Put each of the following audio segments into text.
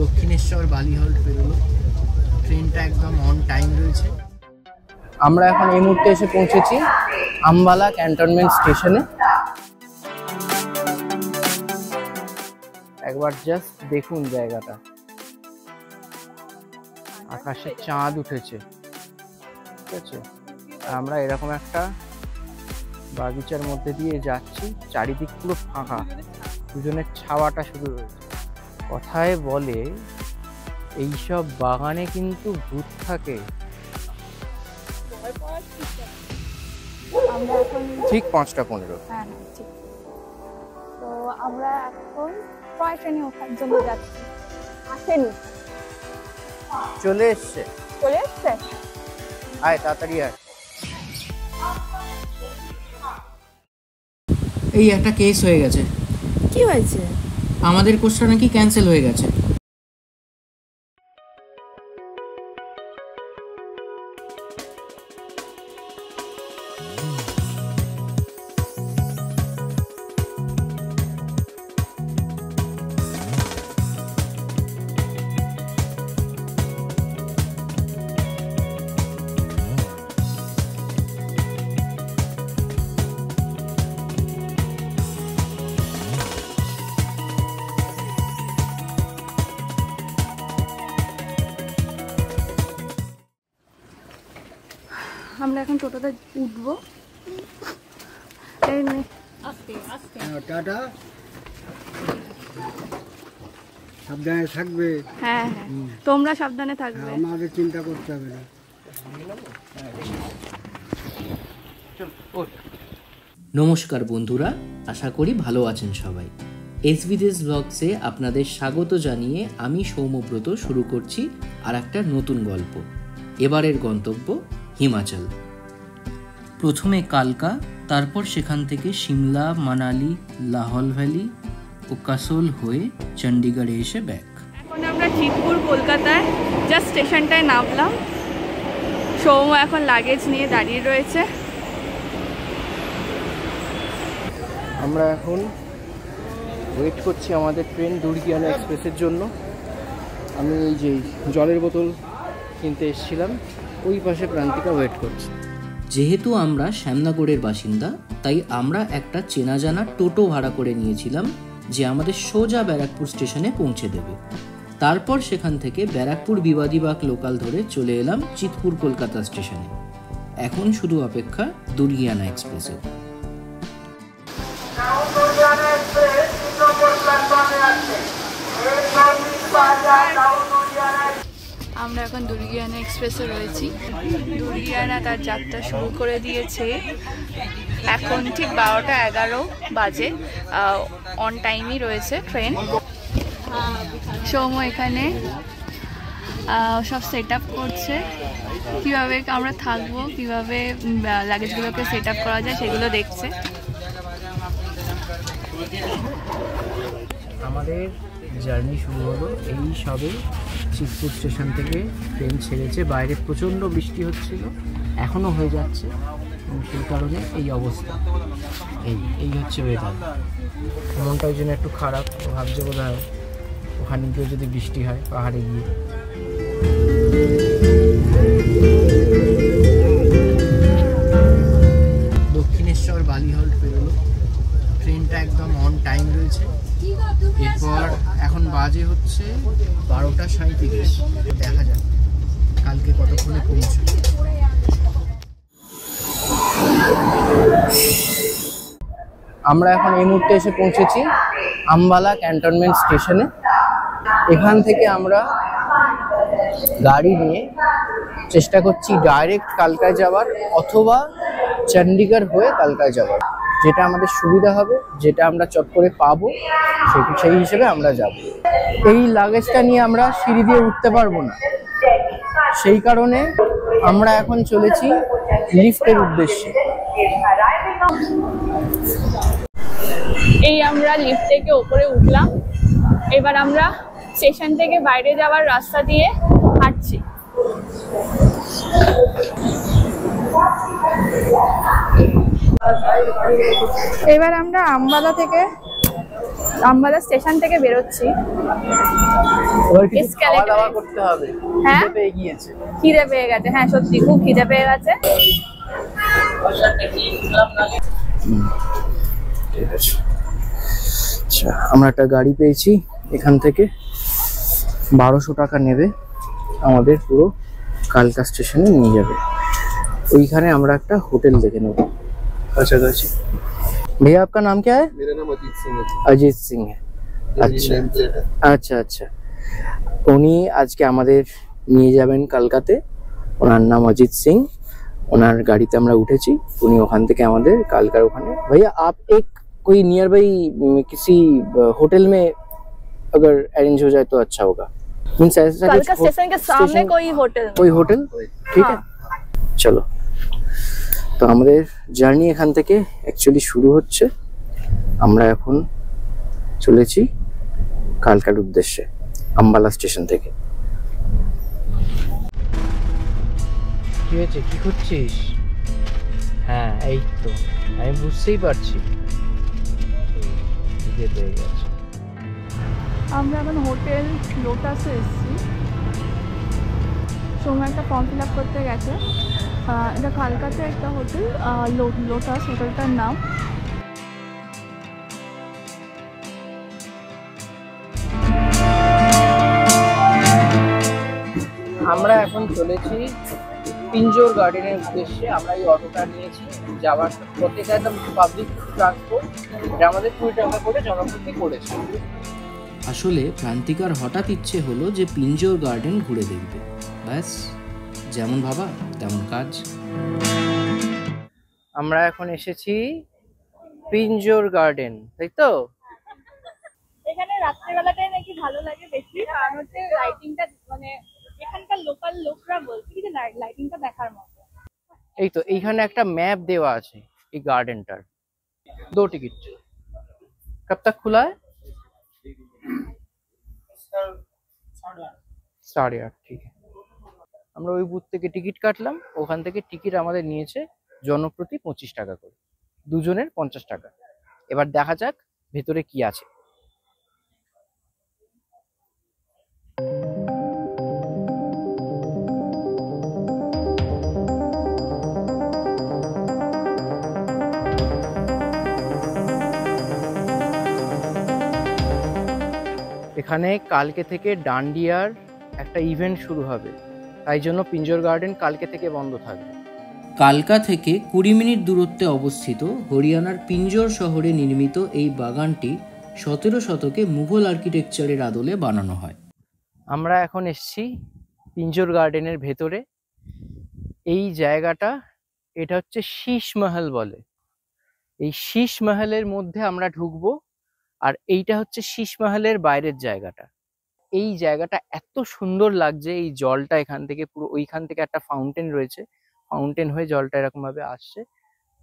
দক্ষিণেশ্বর বালিহল পেরোলো, ট্রেনটা একদম on time রয়েছে। আমরা এখন এই মুহূর্তে এসে পৌঁছেছি আম্বালা ক্যান্টনমেন্ট স্টেশনে। একবার জাস্ট দেখুন জায়গাটা, আকাশে চাঁদ উঠেছে, ঠিক আছে। আমরা এরকম একটা বাগিচার মধ্যে দিয়ে যাচ্ছি, চারিদিক পুরো ফাঁকা, দুজনের ছাওয়াটা শুরু হয়েছে। কথায় বলে এইসব বাগানে কিন্তু ভূত থাকে। ঠিক 5:15। হ্যাঁ ঠিক। তো আমরা এখন টয় ট্রেনে ওঠার জন্য যাচ্ছি। আসেনি, চলে এসছে। আয় তাড়াতাড়ি আয়। এই একটা কেস হয়ে গেছে। কি হয়েছে? আমাদের কোর্সটা নাকি ক্যান্সেল হয়ে গেছে। আমরা এখন টোটোতে উঠবো। টাটা, সাবধানে থাকবে। হ্যাঁ হ্যাঁ, তোমরা সাবধানে থাকবে, আমাদের চিন্তা করতে হবে না। নমস্কার বন্ধুরা, আশা করি ভালো আছেন সবাই। এসবিদেশ ব্লগসে আপনাদের স্বাগত জানিয়ে আমি সৌম্যব্রত শুরু করছি আর একটা নতুন গল্প। এবারের গন্তব্য হিমাচল। প্রথমে কালকা, তারপর সেখান থেকে সিমলা, মানালি, লাহল ভ্যালি ও কাসোল হয়ে চণ্ডীগড়ে এসে ব্যাক। এখন আমরা চিতপুর কলকাতায় জাস্ট স্টেশনটায় নামলাম। সৌম্য এখন লাগেজ নিয়ে দাঁড়িয়ে রয়েছে। আমরা এখন ওয়েট করছি আমাদের ট্রেন দুর্গিয়ানা এক্সপ্রেসের জন্য। আমি এই যে জলের বোতল কিনতে এসেছিলাম, ওই পাশে প্রান্তিকা ওয়েট করছি। যেহেতু আমরা শ্যামনগরের বাসিন্দা, তাই আমরা একটা চেনা জানা টোটো ভাড়া করে নিয়েছিলাম যে আমাদের সোজা ব্যারাকপুর স্টেশনে পৌঁছে দেবে। তারপর সেখান থেকে ব্যারাকপুর বিবাদীবাগ লোকাল ধরে চলে এলাম চিতপুর কলকাতা স্টেশনে। এখন শুধু অপেক্ষা দুর্গিয়ানা এক্সপ্রেসের। আমরা এখন দুর্গিয়ানা এক্সপ্রেসে রয়েছি। দুর্গিয়ানা তার যাত্রা শুরু করে দিয়েছে। এখন ঠিক 12:11 বাজে, অন টাইমই রয়েছে ট্রেন। সৌম্য এখানে সব সেট আপ করছে, কীভাবে আমরা থাকবো, কীভাবে লাগেজগুলোকে সেট আপ করা যায় সেগুলো দেখছে। আমাদের জার্নি শুরু হলো, এই সবে চিতপুর স্টেশন থেকে ট্রেন ছেড়েছে। বাইরে প্রচণ্ড বৃষ্টি হচ্ছিল, এখনও হয়ে যাচ্ছে, এবং সেই কারণে এই অবস্থা। এই হচ্ছে ওয়েদার। মনটা ওই জন্য একটু খারাপ। ভাবছে বোধ হয় ওখানে গিয়ে যদি বৃষ্টি হয় পাহাড়ে গিয়ে। দক্ষিণেশ্বর বালিহল পেরোলো, ট্রেনটা একদম অন টাইম রয়েছে। এরপর এখন বাজে হচ্ছে 12:37। দেখা যাক কালকে কতক্ষণে পৌঁছে। আমরা এখন এই মুহূর্তে এসে পৌঁছেছি আম্বালা ক্যান্টনমেন্ট স্টেশনে। এখান থেকে আমরা গাড়ি নিয়ে চেষ্টা করছি ডাইরেক্ট কালকায় যাওয়ার, অথবা চণ্ডীগড় হয়ে কালকায় যাওয়ার, যেটা আমাদের সুবিধা হবে, যেটা আমরা চট করে পাবো সেই হিসেবে আমরা যাব। এই লাগেজটা নিয়ে আমরা সিঁড়ি দিয়ে উঠতে পারবো না, সেই কারণে আমরা এখন চলেছি লিফটের উদ্দেশ্যে। এই আমরা লিফট থেকে উপরে উঠলাম। এবার আমরা স্টেশন থেকে বাইরে যাওয়ার রাস্তা দিয়ে হাঁটছি। এবার আমরা আম্বালা থেকে আমবালা স্টেশন থেকে বেরোচ্ছি। এবার কিছু খাওয়া Escalator দাওয়া এ। করতে হবে, হ্যাঁ? খিদে পেয়ে গিয়েছে। খিদে পেয়ে গেছে, হ্যাঁ সত্যি খুব খিদে পেয়ে গেছে। ঠিক আছে, আচ্ছা আমরা একটা গাড়ি পেয়েছি, এখান থেকে 1200 টাকা নেবে, আমাদের পুরো কালকা স্টেশনে নিয়ে যাবে। ওইখানে আমরা একটা হোটেল দেখে নেব কাছাকাছি। भैया आपका नाम क्या है? मेरा नाम अजीत सिंह है। अजीत सिंह है। আচ্ছা नेम प्लेट है। আচ্ছা আচ্ছা, উনি আজকে আমাদের নিয়ে যাবেন কালকাতে। ওনার নাম অজিত সিং, ওনার গাড়িতে আমরা উঠেছি, উনি ওখান থেকে আমাদের কালকার ওখানে। भैया आप एक कोई नियर बाई किसी होटल में अगर अरेंज हो जाए तो अच्छा होगा। मीन्स ऐसा कुछ कालका स्टेशन के सामने कोई होटल में। कोई होटल, ठीक है চলো। তো আমাদের জার্নি এখান থেকে অ্যাকচুয়ালি শুরু হচ্ছে। আমরা এখন চলেছি কালকার উদ্দেশ্যে আম্বালা স্টেশন থেকে। কি হয়েছে, কি করছিস? হ্যাঁ এই তো, আমি বুঝতেই পারছি খিদে পেয়ে গেছে। আমরা এখন হোটেল লোটাসে এসেছি। সময় একটা ফর্ম ফিল আপ করতে গেছে। এটা কালকাতে একটা হোটেল, লোটাস হোটেলটার নাম। আমরা এখন চলেছি পিঞ্জোর গার্ডেনের উদ্দেশ্যে। আমরা এই অটোটা নিয়েছি, যাওয়ার প্রত্যেকটা একদম পাবলিক ট্রান্সপোর্ট, এটা আমাদের 20 টাকা করে জনপ্রতি পড়েছে। আসলে প্রান্তিকার হঠাৎ ইচ্ছে হলো যে পিঞ্জোর গার্ডেন ঘুরে দেখবে, ব্যাস যেমন ভাবা তেমন কাজ। আমরা এখন এসেছি পিঞ্জোর গার্ডেন, তাই তো? এখানে রাত্রেবেলাটাই নাকি ভালো লাগে বেশি, কারণ হচ্ছে লাইটিংটা, মানে এখানকার লোকাল লোকরা বলছে কি যে লাইটিংটা দেখার মতো। এই তো এইখানে একটা ম্যাপ দেওয়া আছে এই গার্ডেনটার। 2 टिकट कब तक खुला है? 8:30, ঠিক আছে। আমরা ওই বুথ থেকে টিকিট কাটলাম, ওখান থেকে টিকিট আমাদের নিয়েছে জনপ্রতি 25 টাকা করে, দুজনের 50 টাকা। এবার দেখা যাক ভেতরে কি আছে। এখানে কালকে থেকে ডান্ডিয়ার একটা ইভেন্ট শুরু হবে, তাই জন্য পিঞ্জোর গার্ডেন কালকে থেকে বন্ধ থাকবে। কালকা থেকে 20 মিনিট দূরত্বে অবস্থিত হরিয়ানার পিঞ্জোর শহরে নির্মিত এই বাগানটি 17 শতকে মুঘল আর্কিটেকচারের আদলে বানানো হয়। আমরা এখন এসেছি পিঞ্জোর গার্ডেনের ভেতরে। এই জায়গাটা, এটা হচ্ছে শীষ মহল বলে। এই শীষ মহলের মধ্যে আমরা ঢুকবো, আর এইটা হচ্ছে শীষ মহলের বাইরের জায়গাটা। এই জায়গাটা এত সুন্দর লাগছে, এই জলটা এখান থেকে পুরো, ওইখান থেকে একটা ফাউন্টেন রয়েছে, ফাউন্টেন হয়ে জলটা এরকম ভাবে আসছে।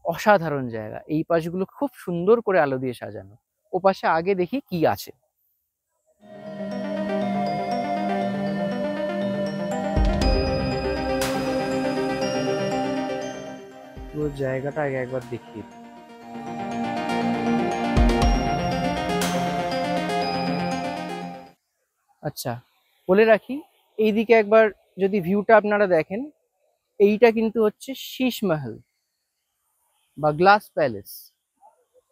অসাধারণ জায়গা। এই পাশগুলো খুব সুন্দর করে আলো দিয়ে সাজানো। ও পাশে আগে দেখি কি আছে। পুরো জায়গাটা আগে একবার দেখি। আচ্ছা বলে রাখি, এইদিকে একবার যদি ভিউটা আপনারা দেখেন, এইটা কিন্তু হচ্ছে শীষ মহল বা গ্লাস প্যালেস,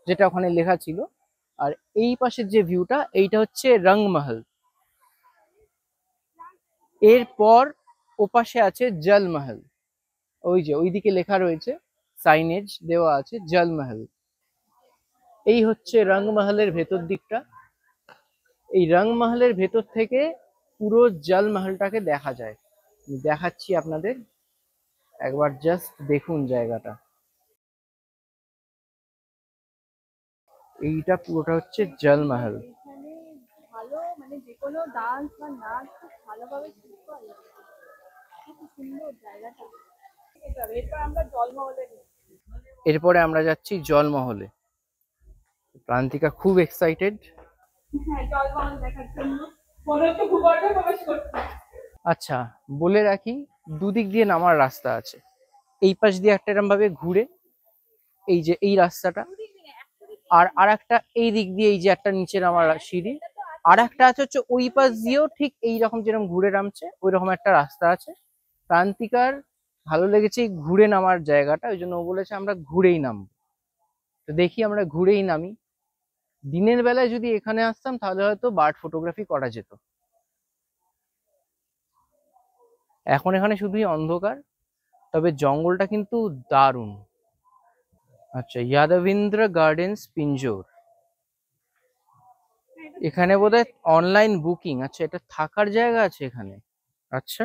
যেটা ওখানে লেখা ছিল। আর এই পাশের যে ভিউটা, এইটা হচ্ছে রংমহল। এরপর ওপাশে আছে জলমহল, ওই যে ওইদিকে লেখা রয়েছে, সাইনেজ দেওয়া আছে জলমহল। এই হচ্ছে রংমহলের ভেতর দিকটা। এই রংমহলের ভেতর থেকে পুরো জলমহলটাকে দেখা যায়। দেখাচ্ছি আপনাদের, একবার জাস্ট দেখুন জায়গাটা। এইটা পুরোটা হচ্ছে জলমহল। ভালো, মানে যে কোনো ডান্স বা নাচ খুব ভালোভাবে শিখতে পারে। খুব সুন্দর জায়গাটা। এরপর আমরা জলমহলে এরপরে আমরা যাচ্ছি জলমহলে। প্রান্তিকা খুব এক্সাইটেড। হ্যাঁ, জলমহল দেখার জন্য মনে হচ্ছে ভূগর্ভে প্রবেশ করছি। আচ্ছা বলে রাখি, দুদিক দিয়ে নামার রাস্তা আছে। এই পাশ দিয়ে একটা এরকম ভাবে ঘুরে, এই যে এই রাস্তাটা, আর একটা এই দিক দিয়ে এই যে একটা নিচে নামার সিঁড়ি, আর একটা আছে হচ্ছে ওই পাশ দিয়েও ঠিক এইরকম যেরকম ঘুরে নামছে ওই রকম একটা রাস্তা আছে। প্রান্তিকার ভালো লেগেছে এই ঘুরে নামার জায়গাটা, ওই জন্য ও বলেছে আমরা ঘুরেই নামবো। তো দেখি আমরা ঘুরেই নামি। দিনের বেলায় যদি এখানে আসতাম তাহলে হয়তো বার্ড ফটোগ্রাফি করা যেত। এখন এখানে শুধুই অন্ধকার, তবে জঙ্গলটা কিন্তু দারুণ। আচ্ছা, যাদবেন্দ্র গার্ডেন্স পিঞ্জোর, এখানে বোধহয় অনলাইন বুকিং। আচ্ছা, এটা থাকার জায়গা আছে এখানে। আচ্ছা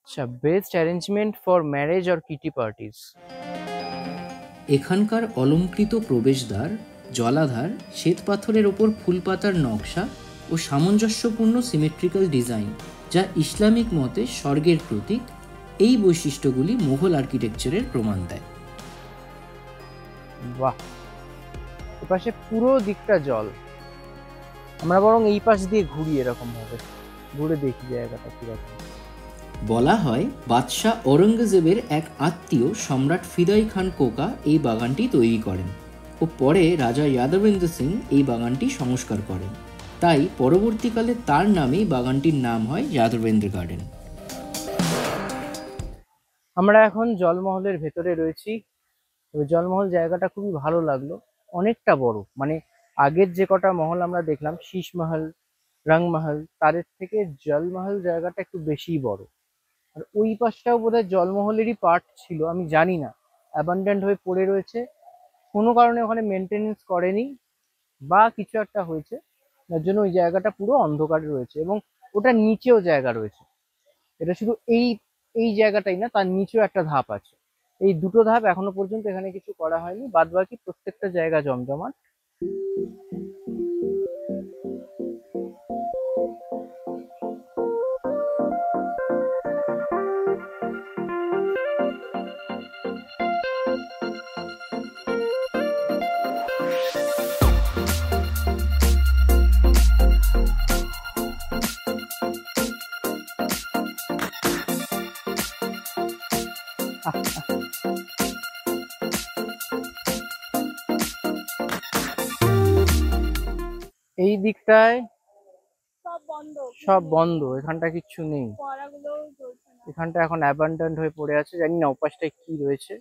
আচ্ছা, best arrangement for marriage or Kitty parties. এখানকার অলংকৃত প্রবেশদ্বার, জলাধার, শ্বেতপাথরের ওপর ফুলপাতার নকশা ও সামঞ্জস্যপূর্ণ সিমেট্রিক্যাল ডিজাইন, যা ইসলামিক মতে স্বর্গের প্রতীক, এই বৈশিষ্ট্যগুলি মুঘল আর্কিটেকচারের প্রমাণ দেয়। বাহ, এপাশে পুরো দিকটা জল। আমরা বরং এই পাশ দিয়ে ঘুরি, এরকম ভাবে ঘুরে দেখি জায়গাটা কিরকম। বলা হয় বাদশাহ ঔরঙ্গজেবের এক আত্মীয় সম্রাট ফিদাই খান কোকা এই বাগানটি তৈরি করেন ও পরে রাজা যাদবেন্দ্র সিং এই বাগানটি সংস্কার করেন। তাই পরবর্তীকালে তার নামেই বাগানটির নাম হয় যাদবেন্দ্র গার্ডেন। আমরা এখন জলমহলের ভেতরে রয়েছি। তবে জলমহল জায়গাটা খুবই ভালো লাগলো, অনেকটা বড়। মানে আগের যে কটা মহল আমরা দেখলাম, শীষ মহল, রংমহল, তার থেকে জলমহল জায়গাটা একটু বেশিই বড়। আর ওই পাশটাও বোধহয় জলমহলেরই পার্ট ছিল, আমি জানি না, অ্যাবান্ডেন্ট হয়ে পড়ে রয়েছে কোনো কারণে, ওখানে মেনটেনেন্স করেনি বা কিছু একটা হয়েছে, যার জন্য ওই জায়গাটা পুরো অন্ধকারে রয়েছে। এবং ওটার নিচেও জায়গা রয়েছে, এটা শুধু এই এই জায়গাটাই না, তার নিচেও একটা ধাপ আছে। এই দুটো ধাপ এখনো পর্যন্ত এখানে কিছু করা হয়নি, বাদ বাকি প্রত্যেকটা জায়গা জমজমাট। এই দিকটায় সব বন্ধ, এখানটা কিচ্ছু নেই। এখানটা এখন অ্যাবান্ডেন্ট হয়ে পড়ে আছে, জানি না ওপাশটায় কি রয়েছে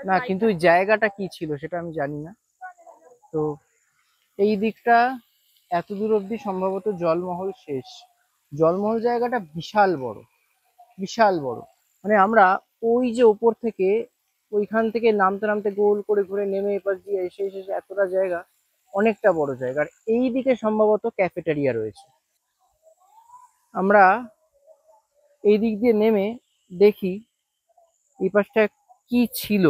না, কিন্তু ওই জায়গাটা কি ছিল সেটা আমি জানি না। তো এই দিকটা এত দূর অব্দি সম্ভবত জলমহল শেষ। জলমহল জায়গাটা বিশাল বড়, বিশাল বড়। মানে আমরা ওই যে ওপর থেকে ওইখান থেকে নামতে নামতে গোল করে ঘুরে নেমে এপাশ দিয়ে এসে এসে এতটা জায়গা, অনেকটা বড় জায়গা। আর এই দিকে সম্ভবত ক্যাফেটেরিয়া রয়েছে। আমরা এই দিক দিয়ে নেমে দেখি এই পাশটা কি ছিল,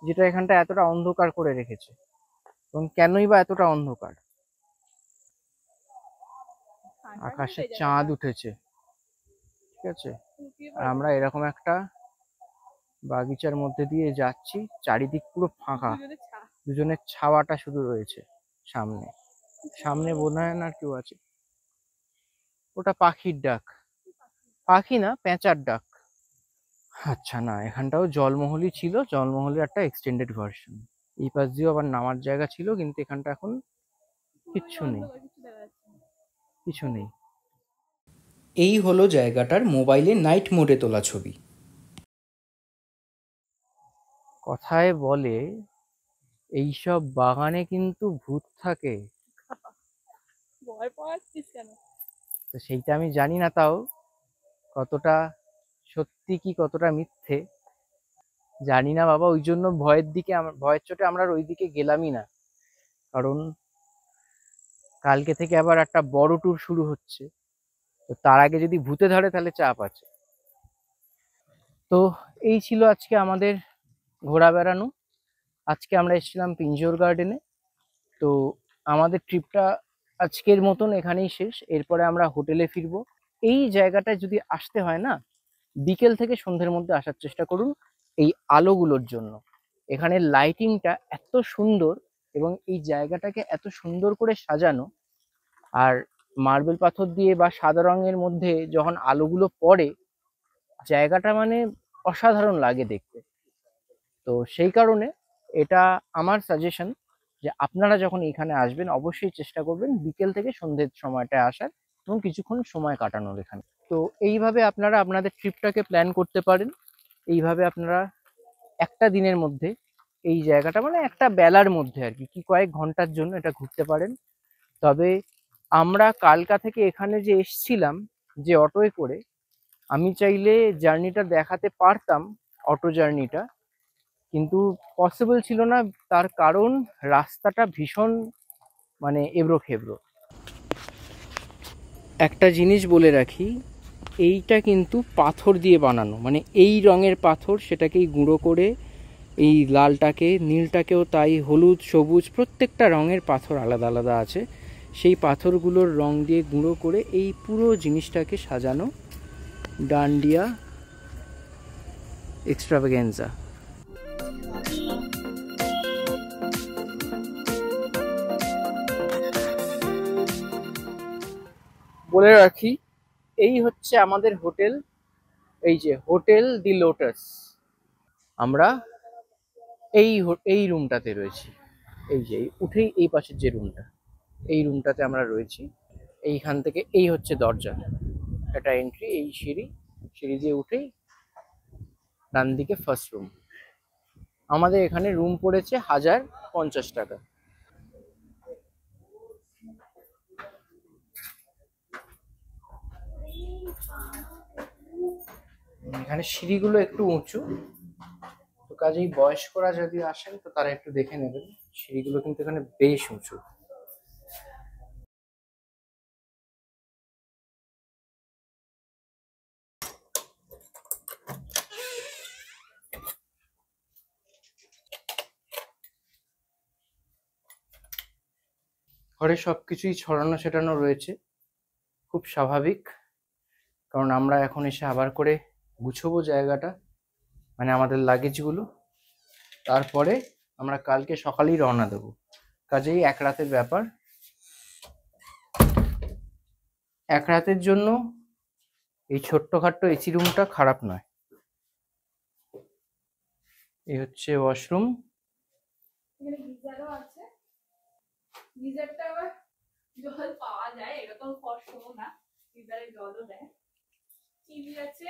যেটা এখানটা এতটা অন্ধকার করে রেখেছে, এবং কেনই বা এতটা অন্ধকার। আকাশে চাঁদ উঠেছে, ঠিক আছে। আর আমরা এরকম একটা বাগিচার মধ্যে দিয়ে যাচ্ছি, চারিদিক পুরো ফাঁকা, দুজনের ছাওয়াটা শুধু রয়েছে সামনে। সামনে বোধ হয় না কেউ আছে, ওটা পাখির ডাক, পাখি না, পেঁচার ডাক। আচ্ছা না, এখানটাও জলমহলই ছিল, জলমহলের একটা এক্সটেন্ডেড ভার্সন। এই পাশ দিয়েও আবার নামার জায়গা ছিল, কিন্তু এখানটা এখন কিচ্ছু নেই, কিছু নেই। এই হলো জায়গাটার মোবাইলে নাইট মোডে তোলা ছবি। কথায় বলে এইসব বাগানে কিন্তু ভূত থাকে, তো সেইটা আমি জানি না তাও কতটা সত্যি কি কতটা মিথ্যে জানি না বাবা। ওই জন্য ভয়ের চোটে আমরা ওই দিকে গেলামই না, কারণ কালকে থেকে আবার একটা বড় ট্যুর শুরু হচ্ছে, তো তার আগে যদি ভূতে ধরে তাহলে চাপ আছে। তো এই ছিল আজকে আমাদের ঘোরা বেড়ানো। আজকে আমরা এসেছিলাম পিঞ্জোর গার্ডেনে। তো আমাদের ট্রিপটা আজকের মতন এখানেই শেষ, এরপরে আমরা হোটেলে ফিরবো। এই জায়গাটায় যদি আসতে হয় না, বিকেল থেকে সন্ধ্যের মধ্যে আসার চেষ্টা করুন, এই আলোগুলোর জন্য। এখানে লাইটিংটা এত সুন্দর এবং এই জায়গাটাকে এত সুন্দর করে সাজানো, আর মার্বেল পাথর দিয়ে বা সাদা রঙের মধ্যে যখন আলোগুলো পড়ে, জায়গাটা মানে অসাধারণ লাগে দেখতে। তো সেই কারণে এটা আমার সাজেশন যে আপনারা যখন এখানে আসবেন অবশ্যই চেষ্টা করবেন বিকেল থেকে সন্ধ্যের সময়টায় আসার এবং কিছুক্ষণ সময় কাটানোর এখানে। তো এইভাবে আপনারা আপনাদের ট্রিপটাকে প্ল্যান করতে পারেন। এইভাবে আপনারা একটা দিনের মধ্যে এই জায়গাটা মানে একটা বেলার মধ্যে আর কি কয়েক ঘন্টার জন্য এটা ঘুরতে পারেন। তবে আমরা কালকা থেকে এখানে যে এসছিলাম যে অটোয় করে, আমি চাইলে জার্নিটা দেখাতে পারতাম, অটো জার্নিটা, কিন্তু পসিবল ছিল না। তার কারণ রাস্তাটা ভীষণ মানে এবড়ো খেবড়ো। একটা জিনিস বলে রাখি, এইটা কিন্তু পাথর দিয়ে বানানো, মানে এই রঙের পাথর, সেটাকেই গুঁড়ো করে এই লালটাকে, নীলটাকেও তাই, হলুদ, সবুজ, প্রত্যেকটা রঙের পাথর আলাদা আলাদা আছে। সেই পাথরগুলোর রং দিয়ে গুঁড়ো করে এই পুরো জিনিসটাকে সাজানো ডান্ডিয়া এক্সট্রাভাগেন্সা। বলে রাখি, এই হচ্ছে আমাদের হোটেল, এই যে হোটেল দি লোটাস। আমরা এই রুমটাতে রয়েছি, এই যে উঠেই এই পাশের যে রুমটা, এই রুমটাতে আমরা রয়েছি। এইখান থেকে এই হচ্ছে দরজা, এটা এন্ট্রি, এই সিঁড়ি দিয়ে উঠেই ডান দিকে ফার্স্ট রুম। আমাদের এখানে রুম পড়েছে 1050 টাকা। এখানে সিঁড়িগুলো একটু উঁচু, তো কাজেই বয়স্করা যদি আসেন তো তারা একটু দেখে নেবেন, সিঁড়িগুলো কিন্তু এখানে বেশ উঁচু। ঘরে সবকিছুই ছড়ানো ছেটানো রয়েছে, খুব স্বাভাবিক, কারণ আমরা এখন এসে আবার করে গুছবো জায়গাটা, মানে আমাদের লাগেজগুলো। তারপরে আমরা কালকে সকালেই রওনা দেবো, কাজেই এক রাতের ব্যাপার। এক রাতের জন্য এই ছোট্টখাট্ট এসি রুমটা খারাপ নয়। এই হচ্ছে ওয়াশরুম। এখানে গিজারও আছে, গিজারটা আবার জল পাওয়া যায়, এরকম কষ্টও না, গিজারে জলও দেয়। টিভি আছে,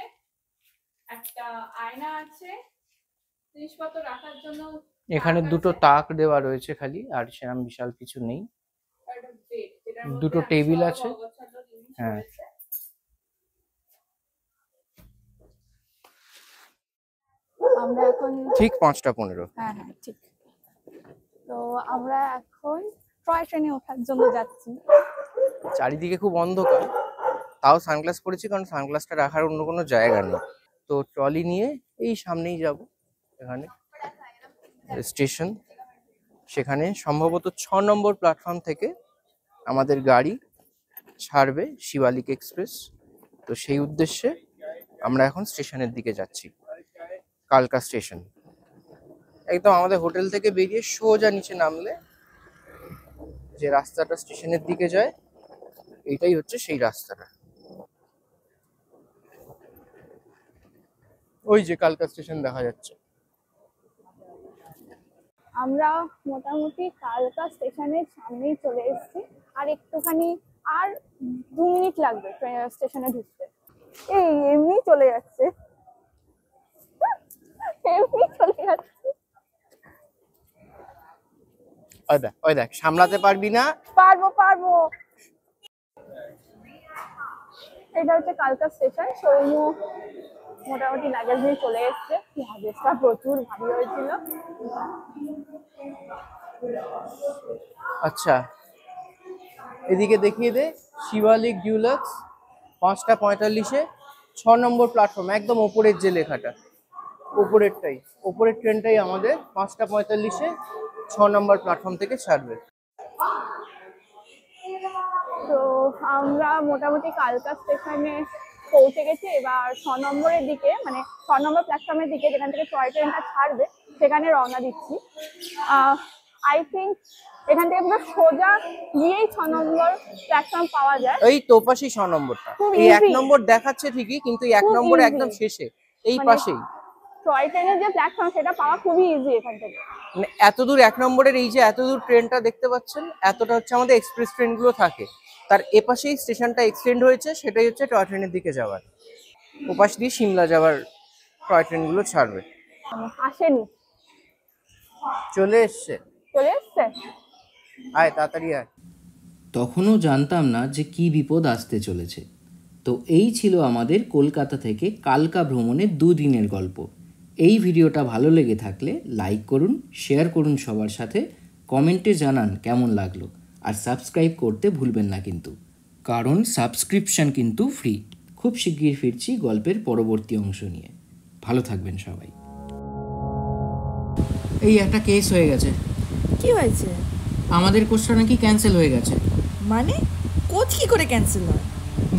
একটা আয়না আছে, জিনিসপত্র রাখার জন্য এখানে দুটো তাক দেওয়া রয়েছে খালি, আর সেরকম বিশাল কিছু নেই। একটা বেড, যেটার মধ্যে দুটো টেবিল আছে। হ্যাঁ, আমরা এখন ঠিক 5:15। হ্যাঁ ঠিক। তো আমরা এখন টয় ট্রেনে ওঠার জন্য যাচ্ছি। চারিদিকে খুব অন্ধকার, তাও সানগ্লাস পরেছি, কারণ সানগ্লাসটা রাখার অন্য কোনো জায়গা নেই। তো ট্রলি নিয়ে এই সামনেই যাব, এখানে স্টেশন, সেখানে সম্ভবত 6 নম্বর প্ল্যাটফর্ম থেকে আমাদের গাড়ি ছাড়বে শিবালিক এক্সপ্রেস। তো সেই উদ্দেশ্যে আমরা এখন স্টেশনের দিকে যাচ্ছি, কালকা স্টেশন। একদম আমাদের হোটেল থেকে বেরিয়ে সোজা নিচে নামলে যে রাস্তাটা স্টেশনের দিকে যায়, এইটাই হচ্ছে সেই রাস্তাটা। ওই যে কালকা স্টেশন দেখা যাচ্ছে। আমরা মোটামুটি কালকা স্টেশনের সামনেই চলে এসেছি, আর একটুখানি, আর 2 মিনিট লাগবে স্টেশনে ঢুকতে। এই এমনি চলে যাচ্ছে, এমনি চলে যাচ্ছে। ওই দেখ, সামলাতে পারবি না? পারবো। এটা হচ্ছে কালকা স্টেশন। সৌম্য মোটামুটি লাগেজ নিয়ে চলে এসছে, লাগেজটা প্রচুর ভারী হয়েছিল। আচ্ছা, এদিকে দেখিয়ে দে, শিবালিক ডিউলাক্স 5:45-এ 6 নম্বর প্ল্যাটফর্ম, একদম ওপরের যে লেখাটা, ওপরেরটাই, ওপরের ট্রেনটাই আমাদের 5:45-এ 6 নম্বর প্ল্যাটফর্ম থেকে ছাড়বে। তো আমরা মোটামুটি কালকা স্টেশনে পৌঁছে গেছি। এবার 6 নম্বরের দিকে, মানে 6 নম্বর প্ল্যাটফর্মের দিকে, যেখান থেকে টয় ট্রেনটা ছাড়বে সেখানে রওনা দিচ্ছি। আই থিঙ্ক এখান থেকে পুরো সোজা গিয়েই 6 নম্বর প্ল্যাটফর্ম পাওয়া যায়। এই তো পাশেই 6 নম্বরটা, এই 1 নম্বর দেখাচ্ছে ঠিকই, কিন্তু 1 নম্বরে একদম শেষে, এই পাশেই। টয় ট্রেনের যে প্ল্যাটফর্ম সেটা পাওয়া খুবই ইজি এখান থেকে। মানে এত দূর 1 নম্বরের এই যে এত দূর ট্রেনটা দেখতে পাচ্ছেন, এতটা হচ্ছে আমাদের এক্সপ্রেস ট্রেনগুলো থাকে। তার এপাশেই স্টেশনটা এক্সটেন্ড হয়েছে, সেটাই হচ্ছে টয় ট্রেনের দিকে যাওয়ার। ওপাশ দিয়ে সিমলা যাওয়ার টয় ট্রেনগুলো ছাড়বে। আসেনি, চলে এসছে, চলে এসছে। আয় তাড়াতাড়ি আয়। তখনও জানতাম না যে কি বিপদ আসতে চলেছে। তো এই ছিল আমাদের কলকাতা থেকে কালকা ভ্রমণের 2 দিনের গল্প। এই ভিডিওটা ভালো লেগে থাকলে লাইক করুন, শেয়ার করুন সবার সাথে, কমেন্টে জানান কেমন লাগলো, আর সাবস্ক্রাইব করতে ভুলবেন না কিন্তু, কারণ সাবস্ক্রিপশন কিন্তু ফ্রি। খুব শিগগির ফিরছি গল্পের পরবর্তী অংশ নিয়ে। ভালো থাকবেন সবাই। এই একটা কেস হয়ে গেছে। কি হয়েছে? আমাদের কোচটা নাকি ক্যান্সেল হয়ে গেছে। মানে কোচ কি করে ক্যান্সেল হয়?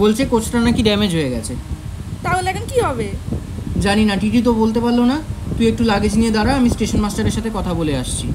বলছে কোচটা নাকি ড্যামেজ হয়ে গেছে। তাহলে এখন কি হবে? জানি না, টিটি তো বলতে পারলো না। তুই একটু লাগেজ নিয়ে দাঁড়া, আমি স্টেশন মাস্টারের সাথে কথা বলে আসছি।